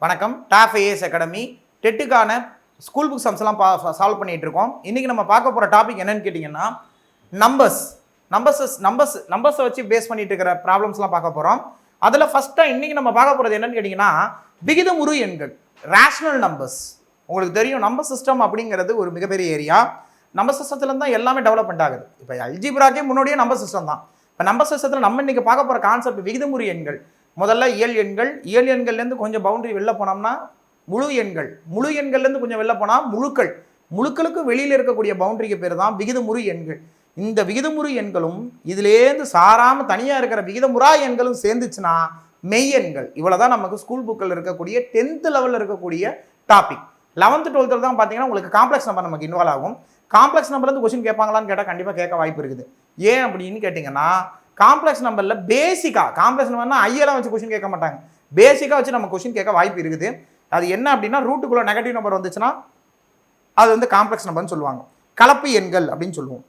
வணக்கம். Top IAS Academy டெட்டுக்கான school book சம்ஸ்லாம் சால்வ் பண்ணிட்டு இருக்கோம். இன்னைக்கு நம்ம பார்க்க போகிற டாபிக் என்னன்னு கேட்டிங்கன்னா நம்பர்ஸை வச்சு பேஸ் பண்ணிட்டு இருக்கிற ப்ராப்ளம்ஸ்லாம் பார்க்க போகிறோம். அதில் ஃபஸ்ட்டாக இன்னைக்கு நம்ம பார்க்க போகிறது என்னன்னு கேட்டிங்கன்னா விகிதமுறு எண்கள், ரேஷனல் நம்பர்ஸ். உங்களுக்கு தெரியும் நம்பர் சிஸ்டம் அப்படிங்கிறது ஒரு மிகப்பெரிய ஏரியா. நம்பர் சிஸ்டத்துலேருந்து தான் எல்லாமே டெவலப்மெண்ட் ஆகுது. இப்போ அல்ஜிப்ராக்கே முன்னாடியே நம்பர் சிஸ்டம் தான். இப்போ நம்பர் சிஸ்டத்தில் நம்ம இன்னைக்கு பார்க்க போகிற கான்செப்ட் விகிதமுறு எண்கள். முதல்ல இயல் எண்கள்லேருந்து கொஞ்சம் பவுண்டரி வெளில போனோம்னா முழு எண்கள்லேருந்து கொஞ்சம் வெளில போனால் முழுக்களுக்கு வெளியில் இருக்கக்கூடிய பவுண்டரிக்கு பேர் தான் விகிதமுறு எண்கள். இந்த விகிதமுறு எண்களும் இதுலேருந்து சாராமல் தனியாக இருக்கிற விகிதமுறா எண்களும் சேர்ந்துச்சுன்னா மெய் எண்கள். இவ்வளோ தான் நமக்கு ஸ்கூல் புக்கில் இருக்கக்கூடிய 10th லெவலில் இருக்கக்கூடிய டாபிக். 11th 12th தான் பார்த்தீங்கன்னா உங்களுக்கு காம்ப்ளெக்ஸ் நம்பர் நமக்கு இன்வால்வ் ஆகும். காம்ப்ளெக்ஸ் நம்பர்லேருந்து கொஸ்டின் கேட்பாங்களான்னு கேட்டால் கண்டிப்பாக கேட்க வாய்ப்பு இருக்குது. ஏன் அப்படின்னு கேட்டிங்கன்னா காம்ப்ளெக்ஸ் நம்பரில் பேசிக்காக காம்ப்ளெக்ஸ் நம்பர்னா ஐயெல்லாம் வச்சு கொஸ்டின் கேட்க மாட்டாங்க. பேசிக்காக வச்சு நம்ம கொஸ்டின் கேட்க வாய்ப்பு இருக்குது. அது என்ன அப்படின்னா ரூட்டுக்குள்ளே நெகட்டிவ் நம்பர் வந்துச்சுன்னா அது வந்து காம்ப்ளெக்ஸ் நம்பர்னு சொல்லுவாங்க. கலப்பு எண்கள் அப்படின்னு சொல்லுவோம்.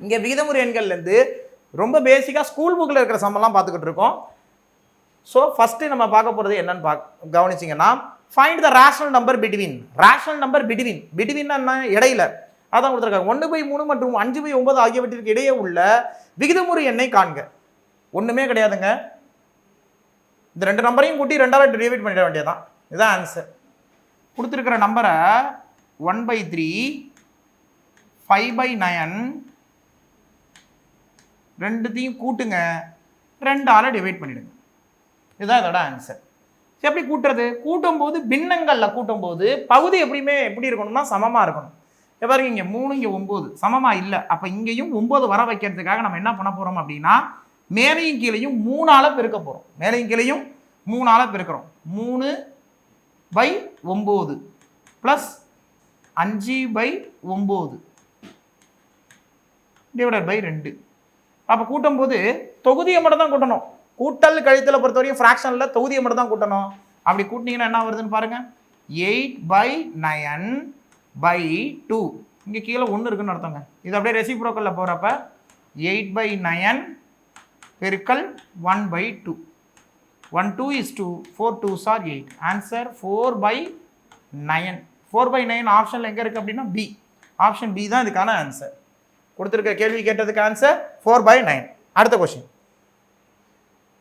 இங்கே விகிதமுறு எண்கள்லேருந்து ரொம்ப பேசிக்காக ஸ்கூல் புக்கில் இருக்கிற சம்பளம் பார்த்துக்கிட்டு இருக்கோம். ஸோ ஃபஸ்ட்டு நம்ம பார்க்க போகிறது என்னன்னு கவனிச்சிங்கன்னா find the rational number between என்ன இடையில அதான் கொடுத்துருக்காங்க. 1/3 மற்றும் 5/9 ஆகியவற்றிற்கு இடையே உள்ள விகிதமுறு எண்ணை காண்க. ஒன்றுமே கிடையாதுங்க. இந்த ரெண்டு நம்பரையும் கூட்டி 2ஆல் டிவைட் பண்ணிட வேண்டியதான். இதுதான் ஆன்சர். கொடுத்துருக்கிற நம்பரை 1/3 5/9 ரெண்டுத்தையும் கூட்டுங்க, 2ஆல் டிவைட் பண்ணிடுங்க. இதுதான் இதோட ஆன்சர். எப்படி கூட்டுறது? கூட்டும்போது பின்னங்களில் கூட்டும்போது பகுதி எப்படி இருக்கணும்னா சமமாக இருக்கணும். பாருங்க இங்கே 3 இங்கே 9 சமமாக இல்லை. அப்போ இங்கேயும் 9 வர வைக்கிறதுக்காக நம்ம என்ன பண்ண போகிறோம் அப்படின்னா மேலையும் கீழையும் 3ஆல் பெருக்க போகிறோம். மேலையும் கீழையும் 3ஆல் பெருக்கிறோம். 3/9 ப்ளஸ் 5/9 டிவைடட் பை 2. அப்போ கூட்டும்போது தொகுதியை மட்டும் தான் கூட்டணும். கூட்டல் கழித்தலை பொறுத்தவரைக்கும் ஃப்ராக்ஷனில் தொகுதியை மட்டும் தான் கூட்டணும். அப்படி கூட்டினீங்கன்னா என்ன வருதுன்னு பாருங்கள். 8/9/2. இங்கே கீழே 1 இருக்குன்னு அர்த்தங்க. இது அப்படியே ரெசிப்ரோக்கலில் போகிறப்ப 8/9 பெருக்கல் 1/2. 1 2 is 2, 4 2s are 8. ஆன்சர் 4/9. 4/9 ஆப்ஷனில் எங்கே இருக்குது அப்படின்னா பி. ஆப்ஷன் பி தான் இதுக்கான ஆன்சர். கொடுத்துருக்க கேள்வி கேட்டதுக்கு ஆன்சர் 4/9. அடுத்த கொஸ்டின்.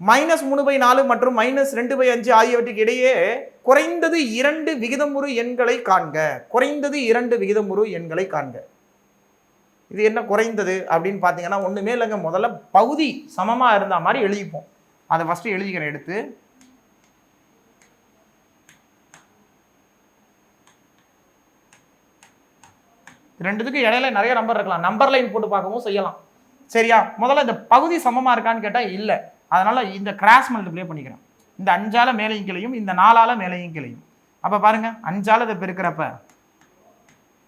-3/4 மற்றும் -2/5 ஆகியவற்றுக்கு இடையே குறைந்தது 2 விகிதமுறு எண்களை காண்க. இது என்ன குறைந்தது அப்படின்னு பார்த்தீங்கன்னா ஒன்றுமே இல்லைங்க. முதல்ல பகுதி சமமாக இருந்த மாதிரி எழுதிப்போம். அதை ஃபஸ்ட்டு எழுதிக்கிறேன். எடுத்து ரெண்டுத்துக்கு இடையில நிறைய நம்பர் இருக்கலாம். நம்பர் லைன் போட்டு பார்க்கவும் செய்யலாம். சரியா? முதல்ல இந்த பகுதி சமமாக இருக்கான்னு கேட்டால் இல்லை. அதனால் இந்த கிராஸ் மல்டிப்ளை பண்ணிக்கிறேன். இந்த 5ஆல் மேலையும் கிளையும், இந்த 4ஆல் மேலையும் கிளையும். அப்போ பாருங்கள் 5ஆல் இதை பெருக்கிறப்ப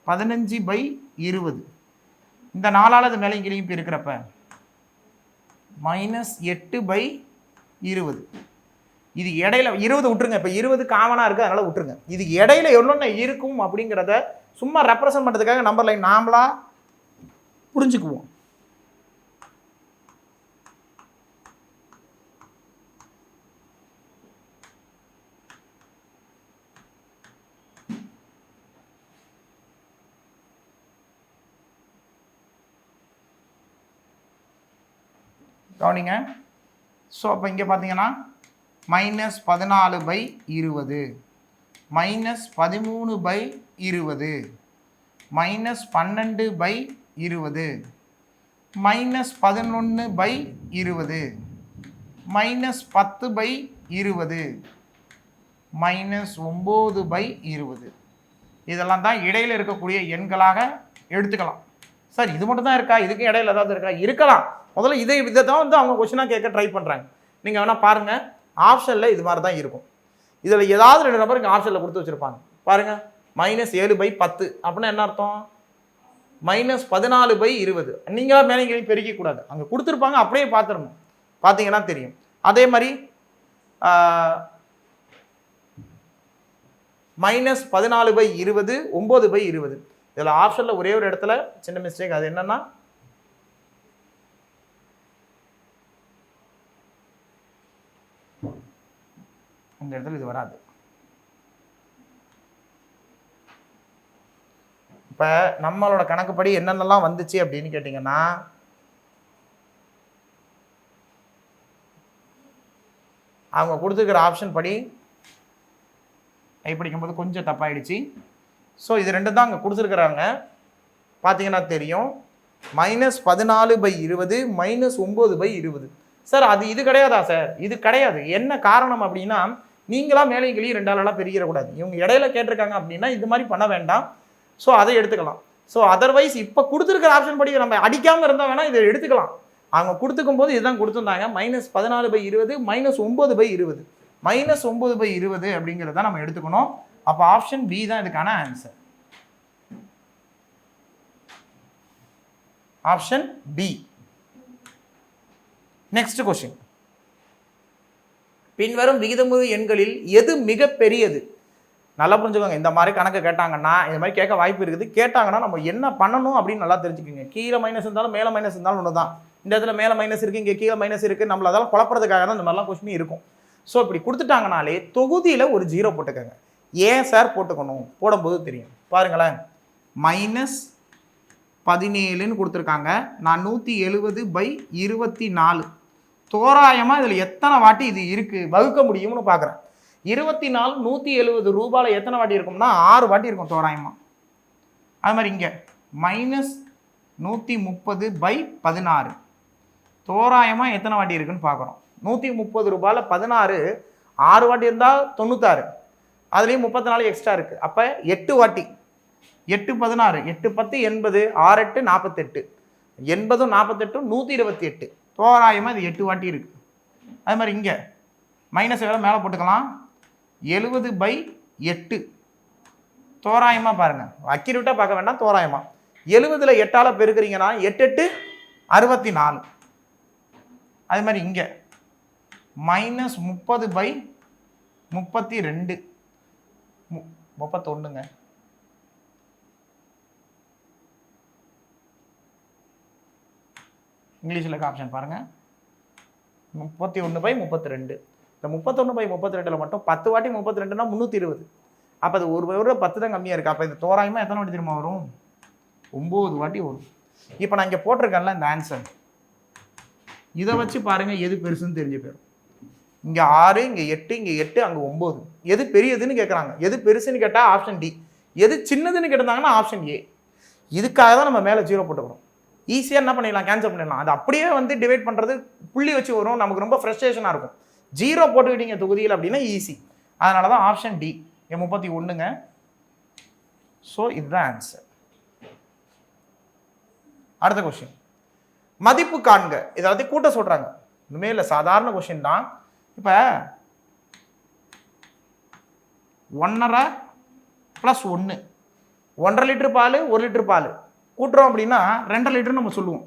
15/20. இந்த 4ஆல் இது மேலையும் கிளையும் பெருக்கிறப்ப -8/20. இது இடையில 20 விட்டுருங்க. இப்போ 20 காமனாக இருக்குது, அதனால் விட்டுருங்க. இது இடையில எவ்வளோன்னு இருக்கும் அப்படிங்கிறத சும்மா ரெப்ரசன்ட் பண்ணுறதுக்காக நம்பர் லைன் நாமளாக புரிஞ்சுக்குவோம். கவனிங்க. ஸோ அப்போ இங்கே பார்த்தீங்கன்னா -14/20 -13/20 -12/20 -11/20 -10/20 -9/20. இதெல்லாம் தான் இடையில் இருக்கக்கூடிய எண்களாக எடுத்துக்கலாம். சார் இது மட்டும் தான் இருக்கா? இதுக்கு இடையில ஏதாவது இருக்கா? இருக்கலாம். முதல்ல இதை தான் வந்து அவங்க கொஸ்டினாக கேட்க ட்ரை பண்ணுறாங்க. நீங்கள் வேணால் பாருங்கள். ஆப்ஷனில் இது மாதிரி தான் இருக்கும். இதில் ஏதாவது 2 நம்பர் இங்கே ஆப்ஷனில் கொடுத்து வச்சுருப்பாங்க. பாருங்கள் -7/10 அப்படின்னா என்ன அர்த்தம்? -14/20. நீங்கள் மேலே கேள்வி பெருக்கக்கூடாது. அங்கே கொடுத்துருப்பாங்க, அப்படியே பார்த்துடணும். பார்த்தீங்கன்னா தெரியும். அதே மாதிரி -14/20 9/20. இதில் ஆப்ஷனில் ஒரே ஒரு இடத்துல சின்ன மிஸ்டேக். அது என்னென்னா இந்த இடத்துல இது வராது. இப்போ நம்மளோட கணக்குப்படி என்னென்னலாம் வந்துச்சு அப்படின்னு கேட்டிங்கன்னா, அவங்க கொடுத்துருக்கிற ஆப்ஷன் படி படிக்கும்போது கொஞ்சம் தப்பாயிடுச்சு. ஸோ இது ரெண்டு தான் அங்கே கொடுத்துருக்குறாங்க. பார்த்தீங்கன்னா தெரியும், -14/20 -9/20. சார் அது இது கிடையாதா சார்? இது கிடையாது. என்ன காரணம் அப்படின்னா, நீங்களா மேலே கீழே ரெண்டாலெல்லாம் பெருகிடக்கூடாது. இவங்க இடையில கேட்டிருக்காங்க அப்படின்னா இது மாதிரி பண்ண வேண்டாம். ஸோ அதை எடுத்துக்கலாம். ஸோ அதர்வைஸ் இப்போ கொடுத்துருக்கிற ஆப்ஷன் படி நம்ம அடிக்காமல் இருந்தால் வேணால் இதை எடுத்துக்கலாம். அவங்க கொடுத்துக்கும் போது இதுதான் கொடுத்துருந்தாங்க, -14/20 -9/20. -9/20 அப்படிங்கிறத நம்ம எடுத்துக்கணும். அப்போ ஆப்ஷன் பி தான் இதுக்கான answer. Option B. Next question. பின்வரும் விகிதமுறு எண்களில் எது மிக பெரியது? நல்லா புரிஞ்சுக்கோங்க. இந்த மாதிரி கணக்கு கேட்டாங்கன்னா, இந்த மாதிரி கேட்க வாய்ப்பு இருக்குது. கேட்டாங்கன்னா நம்ம என்ன பண்ணணும் அப்படின்னு நல்லா தெரிஞ்சுக்கோங்க. கீழே மைனஸ் இருந்தாலும் மேலே மைனஸ் இருந்தாலும் ஒன்று தான். இந்த இடத்துல மேலே மைனஸ் இருக்குது, இங்கே கீழே மைனஸ் இருக்குது. நம்மள அதெல்லாம் குழப்பறதுக்காக தான் இந்த மாதிரிலாம் கொஸ்டின் இருக்கும். ஸோ இப்படி கொடுத்துட்டாங்கனாலே தொகுதியில் ஒரு 0 போட்டுக்கோங்க. ஏன் சார் போட்டுக்கணும்? போடும்போது தெரியும். பாருங்களேன், -17ன்னு கொடுத்துருக்காங்க. நான் 170/24 தோராயமாக இதில் எத்தனை வாட்டி இது இருக்குது வகுக்க முடியும்னு பார்க்குறேன். 24 170 ரூபாயில் எத்தனை வாட்டி இருக்கும்னா 6 வாட்டி இருக்கும் தோராயமாக. அது மாதிரி இங்கே -130/16 தோராயமாக எத்தனை வாட்டி இருக்குன்னு பார்க்குறோம். 130 ரூபாயில் 16 6 வாட்டி இருந்தால் 96. அதுலேயும் 34 எக்ஸ்ட்ரா இருக்குது. அப்போ 8 வாட்டி. 8 16 8 10 80 6 8 48 80 48 128 தோராயமாக இது 8 வாட்டி இருக்குது. அது மாதிரி இங்கே மைனஸ் வேலை மேலே போட்டுக்கலாம். 70/8 தோராயமாக பாருங்கள், அக்யூரேட்டாக பார்க்க வேண்டாம், தோராயமாக 70ல் 8ஆல் பெருக்கிறீங்கன்னா 8 8 64. அது மாதிரி இங்கே -30/32 31ங்க. இங்கிலீஷில் இருக்க ஆப்ஷன் பாருங்கள், 31/32. இந்த 31/32 மட்டும் 10 வாட்டி 32னா 320. அப்போ அது ஒரு 10 தான் கம்மியாக இருக்குது. அப்போ இந்த தோராயமாக எத்தனை வாட்டி திரும்ப வரும்? 9 வாட்டி வரும். இப்போ நான் இங்கே போட்டிருக்கேன்ல இந்த ஆன்சர், இதை வச்சு பாருங்கள் எது பெருசுன்னு தெரிஞ்சு போயிடும். இங்கே 6, இங்கே 8, இங்கே 8, அங்கே 9. எது பெரியதுன்னு கேட்குறாங்க. எது பெருசுன்னு கேட்டால் ஆப்ஷன் டி, எது சின்னதுன்னு கேட்டிருந்தாங்கன்னா ஆப்ஷன் ஏ. இதுக்காக தான் நம்ம மேலே 0 போட்டுக்கிறோம். ஈஸியாக என்ன பண்ணிடலாம், கேன்சல் பண்ணிடலாம். அது அப்படியே வந்து டிவைட் பண்ணுறது புள்ளி வச்சு வரும், நமக்கு ரொம்ப ஃப்ரஸ்ட்ரேஷனாக இருக்கும். 0 போட்டுக்கிட்டீங்க தொகுதியில் அப்படின்னா ஈஸி. அதனால தான் ஆப்ஷன் டி 31ங்க. ஸோ இதுதான் ஆன்சர். அடுத்த கொஸ்டின், மதிப்பு காண்க. இதை கூட்ட சொல்கிறாங்க. இனிமே இல்லை, சாதாரண கொஸ்டின் தான். இப்போ 1.5 + 1 1.5 லிட்டர் பால் 1 லிட்டர் பால் கூட்டுறோம் அப்படின்னா 2.5 லிட்டர் நம்ம சொல்லுவோம்.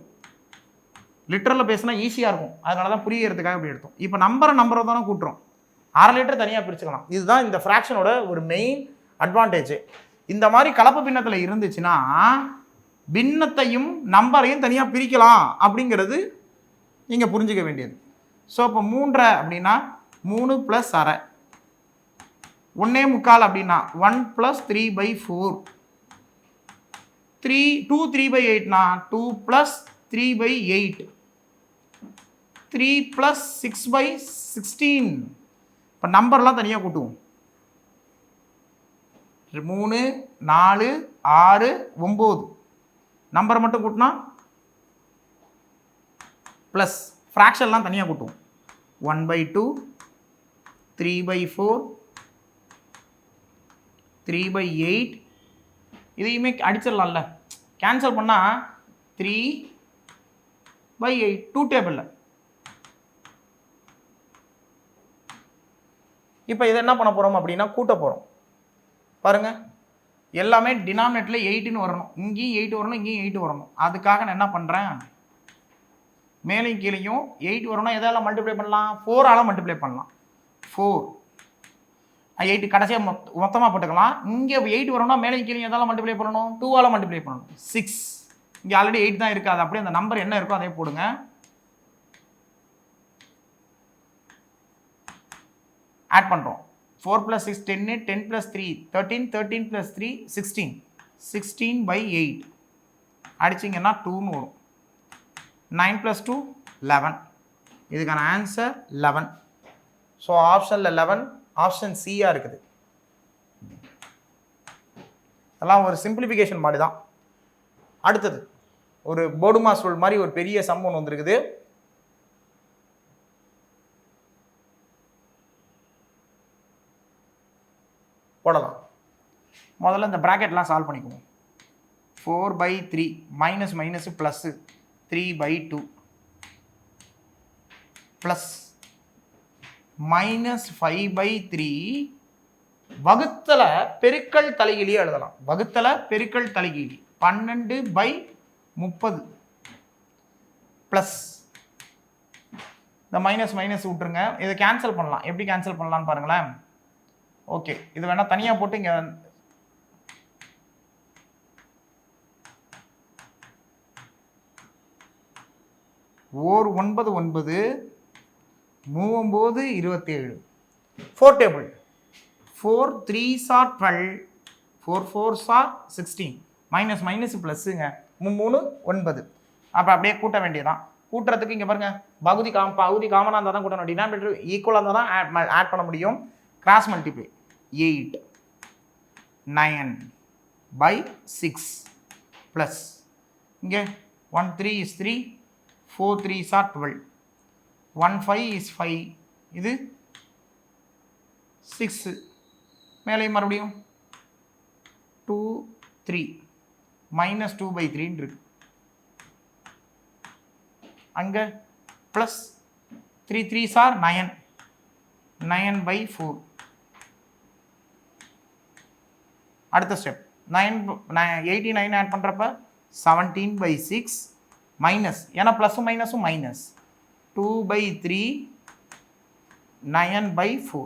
லிட்டரில் பேசினா ஈஸியாக இருக்கும், அதனால தான் புரியறதுக்காக இப்படி எடுத்தோம். இப்போ நம்பரை தானே கூட்டுறோம், 1/2 லிட்டர் தனியாக பிரிச்சுக்கலாம். இதுதான் இந்த ஃப்ராக்ஷனோட ஒரு மெயின் அட்வான்டேஜ். இந்த மாதிரி கலப்பு பின்னத்தில் இருந்துச்சுன்னா பின்னத்தையும் நம்பரையும் தனியாக பிரிக்கலாம் அப்படிங்கிறது நீங்கள் புரிஞ்சுக்க வேண்டியது. ஸோ இப்போ 3 அப்படின்னா 3 + 1/2, 1.25 அப்படின்னா 1 + 3/4, 2 3/8னா 2 + 3/8, 3 + 6/16. இப்போ நம்பர்லாம் தனியாக கூட்டுவோம். 3 4 6 9 நம்பரை மட்டும் கூட்டினா ப்ளஸ் ஃப்ராக்ஷன்லாம் தனியாக கூட்டுவோம். 1/2 3/4 3/8 இதையுமே அடிச்சிடலாம்ல, கேன்சல் பண்ணால் 3/8 2 டேபிளில். இப்போ இதை என்ன பண்ண போகிறோம் அப்படின்னா கூட்ட போகிறோம். பாருங்கள், எல்லாமே டினாமினேட்டில் 8ன்னு வரணும், இங்கேயும் 8 வரணும், இங்கேயும் 8 வரணும். அதுக்காக நான் என்ன பண்ணுறேன், மேலையும் கீழையும் 8 வரணும். எதால் மல்டிப்ளை பண்ணலாம்? 4ஆல் மல்டிப்ளை பண்ணலாம். 4 8 கடைசியாக மொத்தமாக போட்டுக்கலாம். இங்கே 8 வரணும்னா மேலையும் கீழையும் எதால் மல்டிப்ளை பண்ணணும்? 2ஆல் மல்டிப்ளை பண்ணணும். 6. இங்கே ஆல்ரெடி 8 தான் இருக்குது, அது அப்படியே அந்த நம்பர் என்ன இருக்கோ அதே போடுங்க. ஆட் பண்ணுறோம். 4 + 6 10, 10 + 3 13, 13 + 3 16. 16/8 அடிச்சிங்கன்னா 2ன்னு வரும். 9 + 2 11. இதுக்கான ஆன்சர் 11. ஸோ ஆப்ஷனில் 11 ஆப்ஷன் சியாக இருக்குது. அதெல்லாம் ஒரு சிம்பிளிஃபிகேஷன் மாதிரி தான். அடுத்தது ஒரு போடுமா சொல் மாதிரி ஒரு பெரிய சம் ஒன்று வந்திருக்குது. போடலாம். முதல்ல இந்த ப்ராக்கெட்லாம் சால்வ் பண்ணிக்குவோம். 4/3 மைனஸ் மைனஸ் ப்ளஸ்ஸு 3/2 ப்ளஸ் -5/3 வகுத்தல பெருக்கல் தலைகீழியே எழுதலாம். வகுத்தல பெருக்கல் தலைகீழி 12/30 ப்ளஸ் இந்த மைனஸ் மைனஸ் விட்டுருங்க. இதை கேன்சல் பண்ணலாம். எப்படி கேன்சல் பண்ணலான்னு பாருங்களேன். ஓகே, இது வேணா தனியாக போட்டு இங்கே 9 9 9 27 4 table 4 3s are 12 4 4s are 16 minus minus ப்ளஸ்ஸுங்க 3 9. அப்போ அப்படியே கூட்ட வேண்டியதான். கூட்டுறதுக்கு இங்கே பாருங்க, பகுதி காமனாக இருந்தால் தான் கூட்டணும். டினாமினேட்டர் ஈக்குவலாக இருந்தால் தான் ஆட் பண்ண முடியும். கிராஸ் மல்டிப்ளை 8 9/6 ப்ளஸ் இங்கே 1 3 is 3 4 3s are 12 1 5 is 5 இது 6 மேலே மறுபடியும் 2 3 -2/3 இருக்கு. அங்கே ப்ளஸ் 3 3s are 9 9/4. அடுத்த ஸ்டெப் 89 ஆட் பண்ணுறப்ப 17/6 மைனஸ், ஏன்னா ப்ளஸும் மைனஸும் மைனஸ் 2/3 9/4.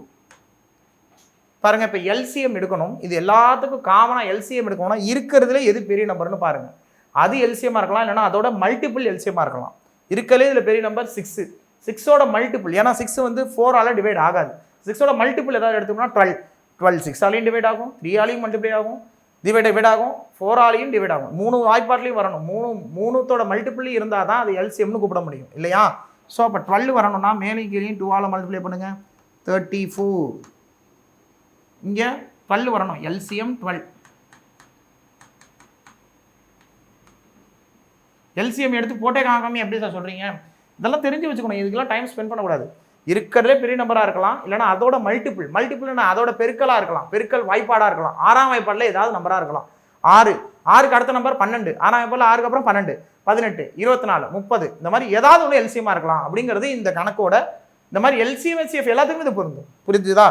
பாருங்க, இப்போ எல்சிஎம் எடுக்கணும். இது எல்லாத்துக்கும் காமனாக எல்சிஎம் எடுக்கணும்னா இருக்கிறதுல எது பெரிய நம்பர்னு பாருங்க. அது எல்சிஎம்மாக இருக்கலாம், இல்லைனா அதோட மல்டிபிள் எல்சிஎம்மாக இருக்கலாம். இருக்கிறதே இதில் பெரிய நம்பர் 6. 6ஓட மல்டிபிள், ஏன்னா 6 வந்து 4ஆல் டிவைட் ஆகாது. 6ஓட மல்டிபிள் ஏதாவது எடுத்தோம்னா 12 12 6ஆலையும் டிவைட் ஆகும், 3ஆலையும் மல்டிப்ளை ஆகும், டிவைட் ஆகும், 4ஆலையும் டிவைட் ஆகும். 3 வாய்ப்பாட்லையும் வரணும். 3தோட மல்டிபிள் இருந்தால் தான் அது எல்சிஎம்னு கூப்பிட முடியும் இல்லையா? ஸோ அப்போ 12 வரணும்னா மேலும் கீழையும் 2ஆல் மல்டிப்ளை பண்ணுங்கள், 34. இங்கே 12 வரணும், எல்சிஎம் 12. எல்சிஎம் எடுத்து போட்டே காக்காம எப்படி சார் சொல்கிறீங்க? இதெல்லாம் தெரிஞ்சு வச்சுக்கணும். இதுக்கெல்லாம் டைம் ஸ்பெண்ட் பண்ணக்கூடாது. இருக்கிறதே பெரிய நம்பராக இருக்கலாம், இல்லைனா அதோட மல்டிபிள்னா அதோட பெருக்கலாக இருக்கலாம், பெருக்கல் வாய்ப்பாடாக இருக்கலாம். 6ஆம் வாய்ப்பாடில் ஏதாவது நம்பராக இருக்கலாம். 6க்கு அடுத்த நம்பர் 12, 6ஆம் வாய்ப்பாடில் 6க்கு அப்புறம் 12 18 24 30 இந்த மாதிரி ஏதாவது ஒன்று எல்சிஎம்மாக இருக்கலாம். அப்படிங்கிறது இந்த கணக்கோட இந்த மாதிரி எல்சிஎம் HCF எல்லாத்துக்குமே இது பொருந்தும். புரிஞ்சுதா?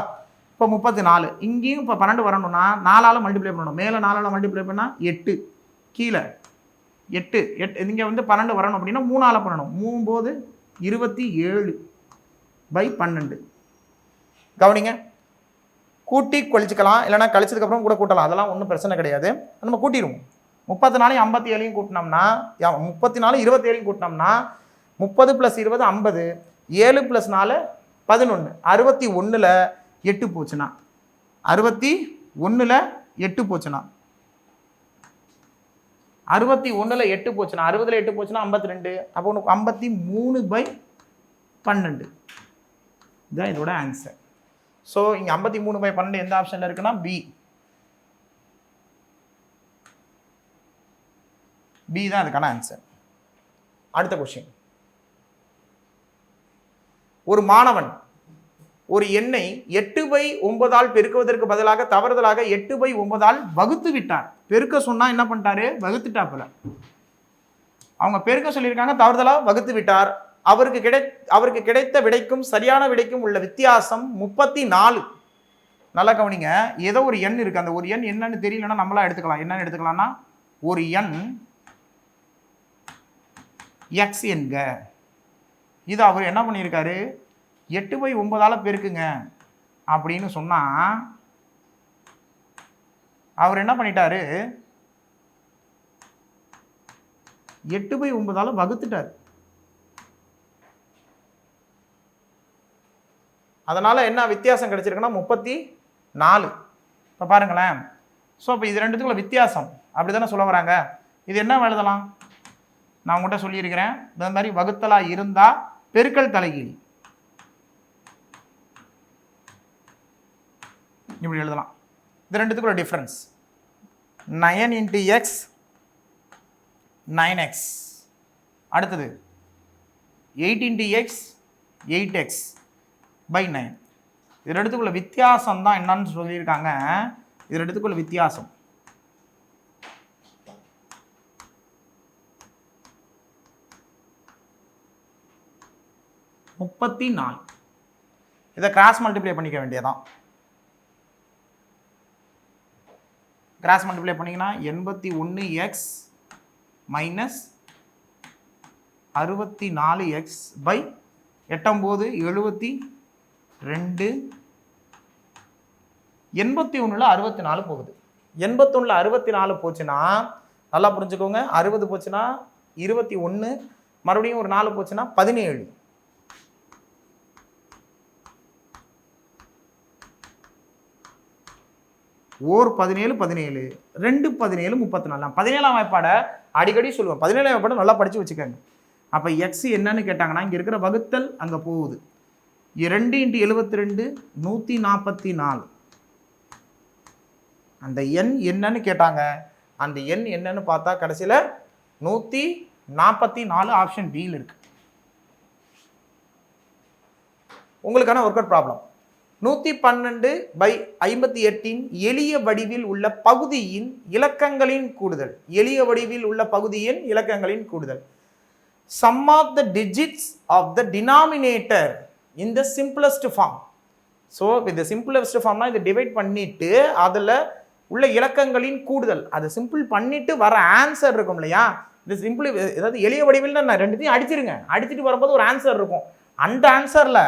இப்போ 34 இங்கேயும் இப்போ 12 வரணும்னா 4ஆல் மல்டிப்ளை பண்ணணும். மேலே 4ஆல் மல்டிப்ளை பண்ணால் 8, கீழே 8 இங்கே வந்து 12 வரணும் அப்படின்னா 3ஆல் பண்ணணும். 3 27/12. கவனிங்க, கூட்டி கழிச்சுக்கலாம், இல்லைனா கழிச்சதுக்கப்புறம் கூட கூட்டலாம். அதெல்லாம் ஒன்றும் பிரச்சனை கிடையாது. நம்ம கூட்டிடுவோம். 34 57 கூட்டினோம்னா 34 27 கூட்டினோம்னா 30 + 20 50, 7 + 4 11, 61ல் 8 போச்சுன்னா 61ல் 8 போச்சுன்னா 61ல் 8 போச்சுன்னா 60ல் 8 போச்சுன்னா 52. அப்போ உனக்கு 53/12 இதுதான் இதோட ஆன்சர். ஸோ இங்கே 53/12 எந்த ஆப்ஷனில் இருக்குன்னா பி தான் அதுக்கான ஆன்சர். அடுத்த கொஸ்டின். ஒரு மாணவன் ஒரு எண்ணை 8/9 பெருக்குவதற்கு பதிலாக தவறுதலாக 8/9 வகுத்து விட்டார். பெருக்க சொன்னா என்ன பண்ணிட்டாரு? வகுத்துட்டாப்புல. அவங்க பெருக்க சொல்லியிருக்காங்க, தவறுதலாக வகுத்து விட்டார். அவருக்கு கிடைத்த விடைக்கும் சரியான விடைக்கும் உள்ள வித்தியாசம் 34. நல்லா கவனிங்க, ஏதோ ஒரு எண் இருக்கு. அந்த ஒரு எண் என்னன்னு தெரியலன்னா நம்மளா எடுத்துக்கலாம். என்னன்னு எடுத்துக்கலாம்னா, ஒரு எண் எக்ஸ் என்க. இது அவர் என்ன பண்ணியிருக்காரு? 8/9 பெருக்குங்க அப்படின்னு சொன்னா அவர் என்ன பண்ணிட்டாரு? 8/9 வகுத்துட்டார். அதனால என்ன வித்தியாசம் கிடைச்சிருக்குன்னா 34. இப்போ பாருங்களேன். ஸோ இப்போ இது ரெண்டுத்துக்குள்ள வித்தியாசம் அப்படி தானே சொல்ல வராங்க. இது என்ன எழுதலாம், நான் உங்கள்கிட்ட சொல்லியிருக்கிறேன், இந்த மாதிரி வகுத்தலாக இருந்தால் பெருக்கல் தலைகீழ் இப்படி எழுதலாம். இது ரெண்டுத்துக்குள்ள டிஃப்ரென்ஸ் 9 × x 9x, அடுத்தது 8 × x 8x / 9. இது ரெண்டுத்துக்குள்ள வித்தியாசம் தான் என்னன்னு சொல்லியிருக்காங்க. இது ரெண்டுத்துக்குள்ள வித்தியாசம் (34). இதை கிராஸ் மல்டிப்ளை பண்ணிக்க வேண்டியதான். கிராஸ் மல்டிப்ளை பண்ணிங்கன்னா 81x மைனஸ் 64x பை 8 9 72. 81ல் 64 போகுது. 81ல் 64 போச்சுன்னா நல்லா புரிஞ்சுக்கோங்க, 60 போச்சுன்னா 21, மறுபடியும் ஒரு 4 போச்சுன்னா 17. ஓர் 17 17, 2 17 34. 17ஆம் வாய்ப்பாடை அடிக்கடி சொல்லுவேன், 17ஆம் வாய்ப்பாடை நல்லா படித்து வச்சுக்கோங்க. அப்போ எக்ஸ் என்னன்னு கேட்டாங்கன்னா இங்கே இருக்கிற வகுத்தல் அங்கே போகுது. 2 × 72 144. அந்த எண் என்னன்னு கேட்டாங்க, அந்த எண் என்னன்னு பார்த்தா கடைசியில் 144 ஆப்ஷன் பியில் இருக்கு. உங்களுக்கான ஒர்க் அவுட் ப்ராப்ளம் 112/58 எளிய வடிவில் உள்ள பகுதியின் இலக்கங்களின் கூடுதல். எளிய வடிவில் உள்ள பகுதியின் இலக்கங்களின் கூடுதல். Sum of the digits of the denominator in the simplest form. So இந்த சிம்பிளஸ்ட் ஃபார்ம்னா இதை டிவைட் பண்ணிட்டு அதில் உள்ள இலக்கங்களின் கூடுதல், அதை சிம்பிள் பண்ணிட்டு வர ஆன்சர் இருக்கும் இல்லையா, இந்த சிம்பிள் ஏதாவது எளிய வடிவில் நான் ரெண்டுத்தையும் அடிச்சிருங்க, அடிச்சுட்டு வரும்போது ஒரு ஆன்சர் இருக்கும். அந்த ஆன்சரில்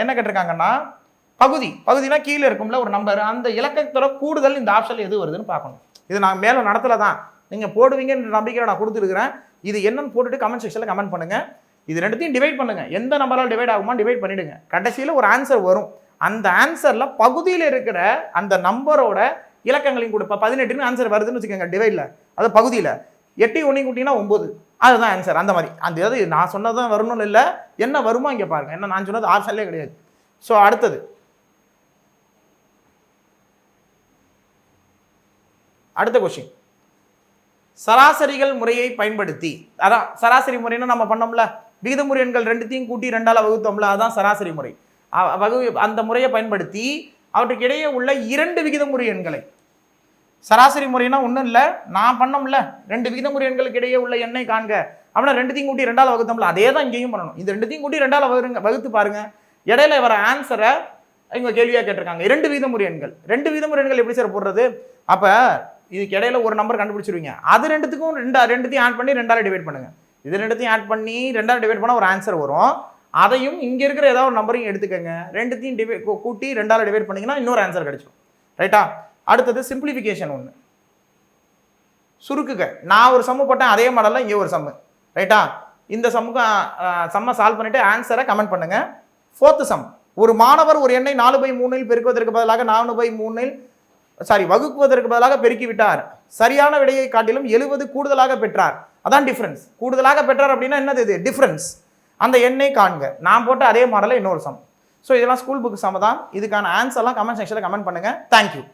என்ன கேட்டிருக்காங்கன்னா பகுதினா கீழே இருக்கும்ல ஒரு நம்பர், அந்த இலக்கத்தோட கூடுதல் இந்த ஆப்ஷனில் எது வருதுன்னு பார்க்கணும். இது நான் மேலே நடத்தல தான், நீங்கள் போடுவீங்கன்ற நம்பிக்கையில் நான் கொடுத்துருக்கிறேன். இது என்னன்னு போட்டுட்டு கமெண்ட் செக்ஷனில் கமெண்ட் பண்ணுங்கள். இது ரெண்டுத்தையும் டிவைட் பண்ணுங்கள், எந்த நம்பரால் டிவைட் ஆகுமா டிவைட் பண்ணிவிடுங்க. கடைசியில் ஒரு ஆன்சர் வரும். அந்த ஆன்சரில் பகுதியில் இருக்கிற அந்த நம்பரோட இலக்கங்களையும் கூட, இப்போ 18ன்னு ஆன்சர் வருதுன்னு வச்சுக்கோங்க டிவைடில், அது பகுதியில் 8 1 கூட்டிங்கன்னா 9, அதுதான் ஆன்சர். அந்த மாதிரி அந்த எதாவது நான் சொன்னதான் வரணும்னு இல்லை, என்ன வருமா இங்கே பாருங்கள், என்ன நான் சொன்னது ஆப்ஷன்லேயே கிடையாது. ஸோ அடுத்த கொஸ்டின், சராசரிகள் முறையை பயன்படுத்தி, அதான் சராசரி முறைன்னு நம்ம பண்ணோம்ல, விகிதமுறு எண்கள் ரெண்டுத்தையும் கூட்டி 2ஆல் வகுத்தோம்ல, அதான் சராசரி முறை. அந்த முறையை பயன்படுத்தி அவற்றுக்கு இடையே உள்ள 2 விகிதமுறு எண்களை, சராசரி முறைனா ஒன்றும் இல்லை, நான் பண்ணோம்ல 2 விகிதமுறு எண்களுக்கு இடையே உள்ள எண்ணை காண்க அப்படின்னா ரெண்டுத்தையும் கூட்டி 2ஆல் வகுத்தோம்ல, அதே தான் இங்கேயும் பண்ணணும். இந்த ரெண்டுத்தையும் கூட்டி 2ஆல் வகுத்து பாருங்க, இடையில வர ஆன்சரை இவங்க கேள்வியாக கேட்டிருக்காங்க. 2 விகிதமுறு எண்கள், 2 விகிதமுறு எண்கள் எப்படி சார் போடுறது? அப்போ இதுக்கு இடையில ஒரு நம்பர் கண்டுபிடிச்சிருவீங்க, அது ரெண்டுத்தையும் ஆட் பண்ணி 2ஆல் டிவைட் பண்ணுங்க. இது ரெண்டுத்தையும் ஆட் பண்ணி 2ஆல் டிவைட் பண்ணால் ஒரு ஆன்சர் வரும். அதையும் இங்கே இருக்கிற ஏதாவது ஒரு நம்பரையும் எடுத்துக்கோங்க, ரெண்டுத்தையும் கூட்டி 2ஆல் டிவைட் பண்ணிங்கன்னா இன்னொரு ஆன்சர் கிடைச்சிடும். ரைட்டா? அடுத்தது சிம்பிளிஃபிகேஷன் ஒன்று, சுருக்குக. நான் ஒரு சம்மு போட்டேன், அதே மாடலில் இங்கே ஒரு சம்மு. ரைட்டா? இந்த சம்முக்கு சம்மை சால்வ் பண்ணிவிட்டு ஆன்சரை கமெண்ட் பண்ணுங்கள். 4th சம், ஒரு மாணவர் ஒரு எண்ணை 4/3 பெருக்குவதற்கு பதிலாக 4/3 வகுக்குவதற்கு பதிலாக பெருக்கிவிட்டார். சரியான விடையை காட்டிலும் 70 கூடுதலாக பெற்றார். அதான் டிஃபரன்ஸ். கூடுதலாக பெற்றார் அப்படின்னா என்னது? இது டிஃபரன்ஸ். அந்த எண்ணை காண்க. நான் போட்ட அதே மாடலில் இன்னொரு சம். ஸோ இதெல்லாம் ஸ்கூல் புக் சம் தான். இதுக்கான ஆன்சர்லாம் கமெண்ட் செக்ஷனில் கமெண்ட் பண்ணுங்கள். தேங்க்யூ.